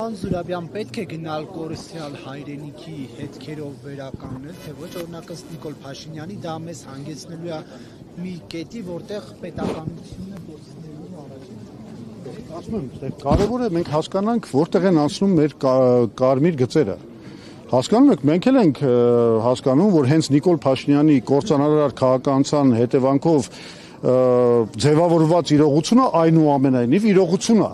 Պարոն Զուրաբյան, պետք է գնալ կորուսյալ հայրենիքի հետքերով վերականգնել, թե ոչ, օրինակ ըստ Նիկոլ Փաշինյանի դա մեզ հանգեցնելու է մի կետի, որտեղ պետականությունը գործնելու առաջին։ Ասում եմ, կարևոր է մենք հասկանանք, որտեղ են անցնում մեր կարմիր գծերը։ Հասկանում եք, մենք էլ ենք հասկանում, որ հենց Նիկոլ Փաշինյանի կործանարար քաղաքականության հետևանքով ձևավորված իրողությունը այնուամենայնիվ իրողություն է,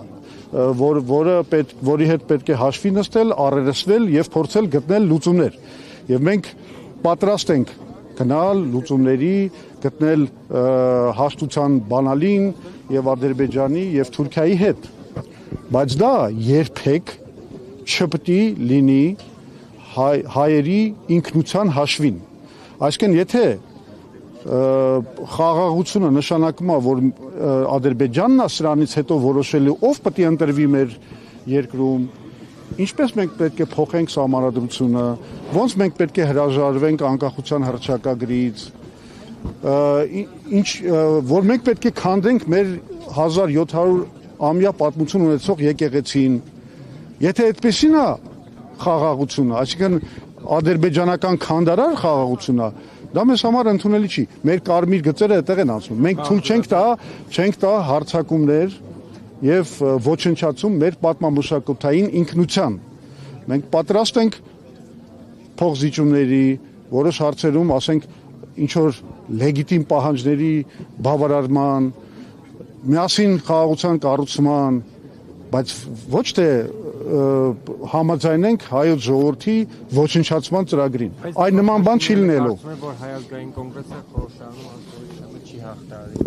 որի հետ պետք է հաշվի նստել, առերեսվել եւ փորձել գտնել լուծումներ։ Եվ մենք պատրաստ ենք գնալ լուծումների, գտնել հաշտության բանալին եւ Ադրբեջանի եւ Թուրքիայի հետ։ Բայց դա երբեք չպետք է լինի հայերի ինքնության հաշվին։ Այսինքն, եթե խաղաղությունը նշանակում է, որ Ադրբեջանն է սրանից հետո որոշելու ով պետք է ընտրվի մեր երկրում, ինչպես մենք պետք է փոխենք սահմանադրությունը, ոնց մենք պետք է հրաժարվենք անկախության հռչակագրից, որ մենք պետք է քանդենք մեր 1700-ամյա պատմություն ունեցող եկեղեցին, եթե այդպեսին է խաղաղությունը, այսինքն ադրբեջանական քանդարար խաղաղությունը, դա մեզ համար ընդունելի չի։ Մեր կարմիր գծերը այդտեղ են անցնում։ Մենք թույլ չենք տա հարձակումներ եւ ոչնչացում մեր պատմամշակութային ինքնության։ Մենք պատրաստ ենք փոխզիջումների, որոշ հարցերում, ասենք, ինչ որ լեգիտիմ պահանջների բավարարման, միասին խաղաղության կառուցման, բայց ոչ թե համաձայնենք հայոց ժողովրդի ոչնչացման ծրագրին։ Այն նման բան չի լինելու։ Որ հայազգային կոնգրեսը խորհրդանում ազգորիչը չի հաղթահարի։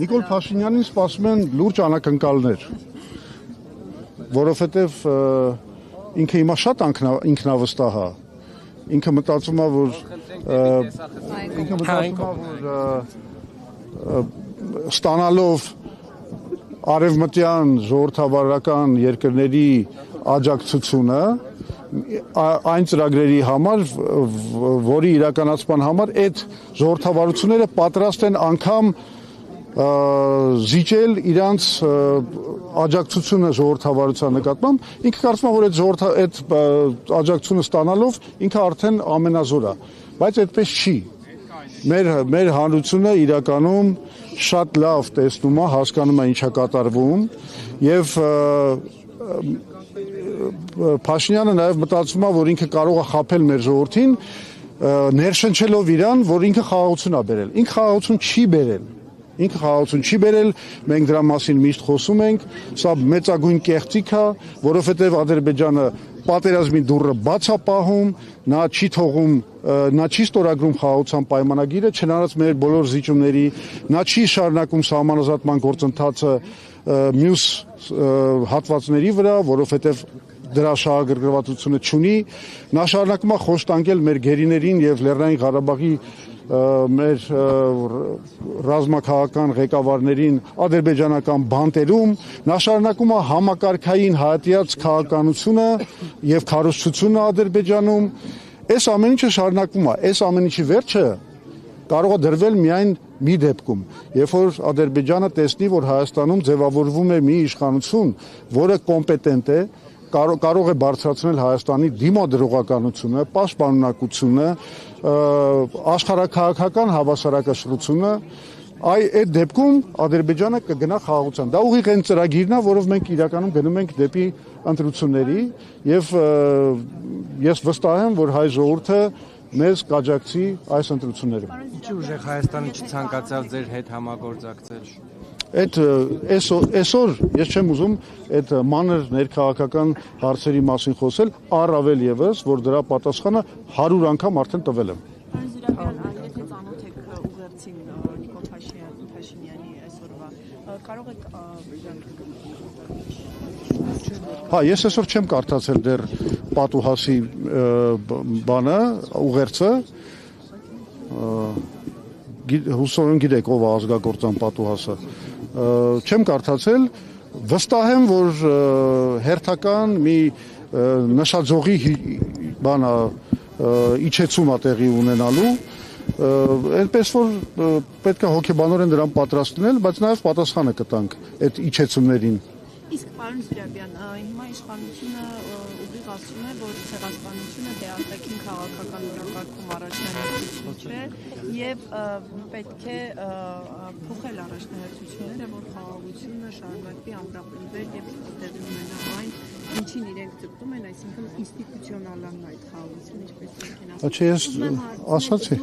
Նիկոլ Փաշինյանին սպասում են լուրջ անակնկալներ, որովհետև ինքը հիմա շատ ինքնավստահ է։ Ինքը մտածում է, որ ստանալով արևմտյան ժողովրդավարական երկրների աջակցությունը այն ծրագրերի համար, որի իրականացման համար այդ ժողովրդավարությունները պատրաստ են անգամ զիջել իրանց աջակցությունը ժողովրդավարության նկատմամբ, ինքը կարծում է, որ այդ աջակցությունը ստանալով ինքը արդեն ամենազոր է, բայց այդպես չի։ Մեր հանրությունը իրականում շատ լավ տեսնում է, հասկանում է ինչ է կատարվում եւ Փաշինյանը նաեւ մտածում է, որ ինքը կարող է խաբել մեր ժողովրդին, ներշնչելով իրան, որ ինքը խաղաղություն է բերել։ Ինքը խաղաղություն չի բերել։ Ինքը խաղաղություն չի բերել, մենք դրա մասին միշտ խոսում ենք, սա մեծագույն կեղծիք է, որովհետեւ Ադրբեջանը պատերազմի դուռը բաց է պահում, նա չի թողում, նա չի ստորագրում խաղաղության պայմանագիրը, չնայած մեր բոլոր զիջումների, նա չի շարունակում սահմանազատման գործընթացը մյուս հատվածների վրա, որովհետեւ դրա շահագրգռվածությունը չունի, նա շարունակում է խոշտանգել մեր գերիներին եւ Լեռնային Ղարաբաղի մեր ռազմաքաղաքական ղեկավարներին ադրբեջանական բանտերում, նա շարունակում է համակարգային հայատյաց քաղաքականությունը եւ քարոզչությունը Ադրբեջանում, այս ամեն ինչը շարունակվում է, այս ամեն ինչի վերջը կարող է դրվել միայն մի դեպքում, երբ որ Ադրբեջանը տեսնի, որ Հայաստանում ձևավորվում է մի իշխանություն, որը կոմպետենտ է, կարող է բարձրացնել Հայաստանի դիմադրողականությունը, պաշտպանունակությունը, աշխարհաքաղաքական հավասարակշռությունը, այդ դեպքում Ադրբեջանը կգնա խաղաղության։ Դա ուղիղ այն ծրագիրն է, որով մենք իրականում գնում ենք դեպի ընտրությունների եւ ես վստահ եմ, որ հայ ժողովուրդը մեզ կաջակցի այս ընտրություններում։ Ինչի ուժեղ Հայաստանը չցանկացավ ձեր հետ համագործակցել։ Այսօր ես չեմ ուզում այդ մանր ներքաղաքական հարցերի մասին խոսել, առավել եւս, որ դրա պատասխանը 100 անգամ արդեն տվել եմ։ Պարոն Զուրաբյան, եթե ծանոթ եք ուղերձին Նիկոլ Փաշինյանի այսօրվա, կարող եք Հա, ես այսօր չեմ կարդացել դեռ պատուհասի բանը, ուղերձը, հուսով գիտեք ով է ազգագործան պատուհասը, չեմ կարդացել, վստահ եմ, որ հերթական մի նշաձողի բանա իջեցում է տեղի ունենալու, այնպես որ պետք է հոգեբանորեն դրան պատրաստ լինել, բայց նաև պատասխանը կտանք այդ իջեցումներին։ Իսկ Պարոն Սիրաբյան, հիմա իշխանությունը ուղիղ ասում է, որ ցեղասպանությունը դե արտաքին քաղաքական օրակարգում առաջնահերթություն չէ եւ պետք է փոխել առաջնահերթությունները, որ խաղաղությունը շարունակվի ամրապնդվել եւ տեղի ունենա այն, ինչին իրենք ձգտում են, այսինքն ինստիտուցիոնալանն այդ խաղաղությունը, ինչպես ասացի։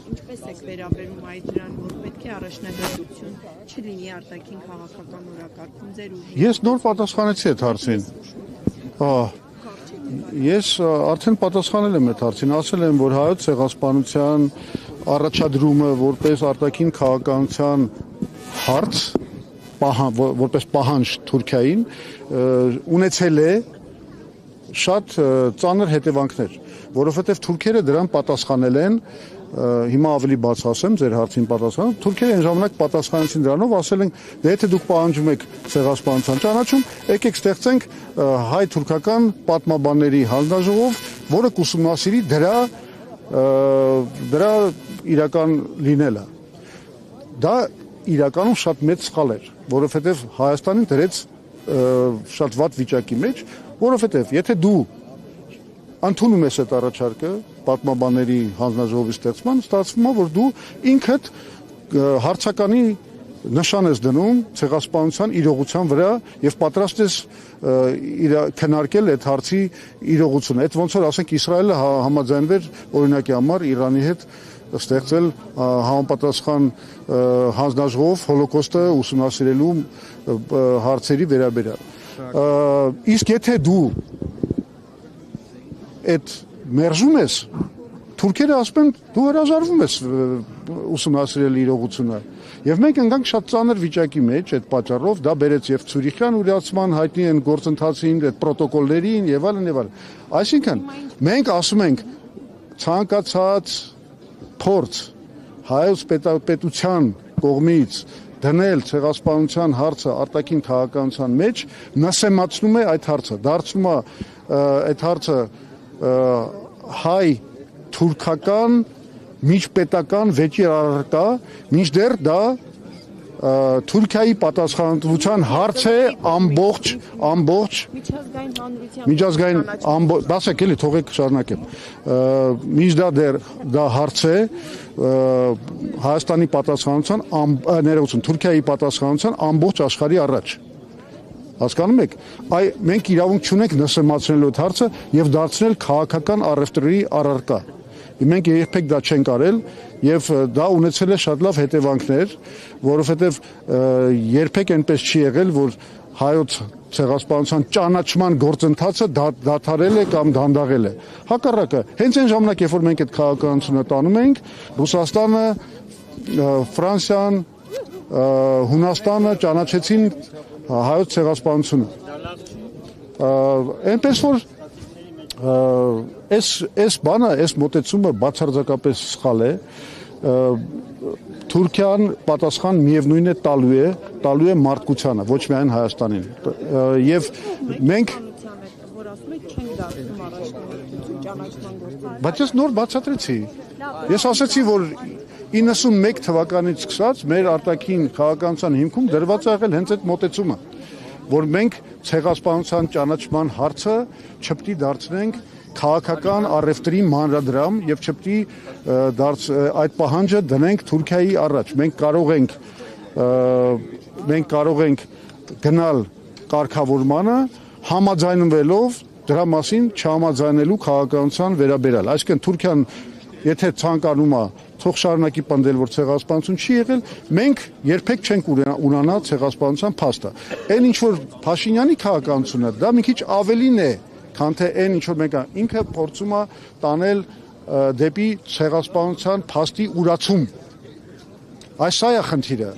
Ինչպես եք վերաբերում այդ դրան, որ պետք է առաջնահերթություն չլինի արտաքին քաղաքական օրակարգում ձեր ուժի։ Ես նոր պատասխանեցի այդ հարցին։ Ես արդեն պատասխանել եմ այդ հարցին, ասել եմ, որ հայոց ցեղասպանության առաջադրումը որպես արտաքին քաղաքականության հարց, որպես պահանջ Թուրքիային ունեցել է շատ ծանր հետևանքներ, որովհետև թուրքերը դրան պատասխանել են, հիմա ավելի բաց ասեմ ձեր հարցին պատասխան, թուրքերը այն ժամանակ պատասխանեցին դրանով, ասել են, դե եթե դուք պահանջում եք ցեղասպանության ճանաչում, եկեք ստեղծենք հայ-թուրքական պատմաբանների հանձնաժողով, որը կուսումնասիրի դրա իրական լինելը։ Դա իրականում շատ մեծ սխալ էր, որովհետև Հայաստանին դրեց շատ վատ վիճակի մեջ, որովհետև եթե դու ընդունում ես այդ առաջարկը պատմաբանների հանձնաժողովի ստեղծման, ստացվում է, որ դու ինքդ հարցականի նշան ես դնում ցեղասպանության իրողության վրա եւ պատրաստ ես քննարկել այդ հարցի իրողությունը։ Այդ ոնց որ ասենք Իսրայելը համաձայնվեր օրինակի համար Իրանի հետ ստեղծել համապատասխան հանձնաժողով հոլոկոստը ուսումնասիրելու հարցերի վերաբերյալ։ Իսկ եթե դու այդ մերժում ես, թուրքերը ասում են դու հրաժարվում ես ուսումնասիրել իրողությունը։ Եվ մենք ընկանք շատ ծանր վիճակի մեջ այդ պատճառով, դա բերեց եւ Ցյուրիխյան ուրացման հայտնի են գործընթացին, այդ պրոտոկոլներին եւ այլն եւ այլն։ Այսինքն մենք ասում ենք ցանկացած փորձ հայոց պետության կողմից դնել ցեղասպանության հարցը արտաքին քաղաքականության մեջ նսեմացնում է այդ հարցը, դարձնում է այդ հարցը հայ-թուրքական միջպետական վեճի առարկա, մինչդեռ դա Թուրքիայի պատասխանատվության հարց է ամբողջ միջազգային դասեք էլի թողեք շարունակեմ մինչդեռ դա հարց է Հայաստանի պատասխանատվության ներողություն Թուրքիայի պատասխանատվության ամբողջ աշխարհի առաջ հասկանում եք մենք իրավունք չունենք նսեմացնելու այդ հարցը եւ դարձնել քաղաքական առևտրի առարկա մենք երբեք դա չենք արել եւ դա ունեցել է շատ լավ հետևանքներ, որովհետեւ երբեք այնպես չի եղել, որ հայոց ցեղասպանության ճանաչման գործընթացը դադարել է կամ դանդաղել է։ Հակառակը, հենց այն ժամանակ, երբ որ մենք այդ քաղաքականությունը տանում ենք, Ռուսաստանը, Ֆրանսիան, Հունաստանը ճանաչեցին հայոց ցեղասպանությունը։ Այնպես որ այս բանը, այս մոտեցումը բացարձակապես սխալ է, Թուրքիան պատասխան միևնույն է տալու է մարդկությանը, ոչ միայն Հայաստանին, եւ մենք որ ասում եք չենք դարձնում առաջնահերթություն ճանաչման գործը, բայց ես նոր բացատրեցի, ես ասացի, որ 91 թվականից սկսած մեր արտաքին քաղաքականության հիմքում դրված է եղել հենց այդ մոտեցումը, որ մենք ցեղասպանության ճանաչման հարցը չպետք է դարձնենք քաղաքական առևտրի մանրադրամ եւ չպետք է այդ պահանջը դնենք Թուրքիայի առաջ։ Մենք կարող ենք գնալ կարգավորմանը համաձայնվելով դրա մասին չհամաձայնելու քաղաքականության վերաբերյալ։ Այսինքն Թուրքիան եթե ցանկանում է թող շարունակի պնդել, որ ցեղասպանություն չի եղել, մենք երբեք չենք ունենա ցեղասպանության փաստը։ Այն ինչ որ Փաշինյանի քաղաքականությունը, դա մի քիչ ավելին է, քան թե այն ինչ որ մենք ինքը փորձում է տանել դեպի ցեղասպանության փաստի ուրացում։ Այս սա է խնդիրը։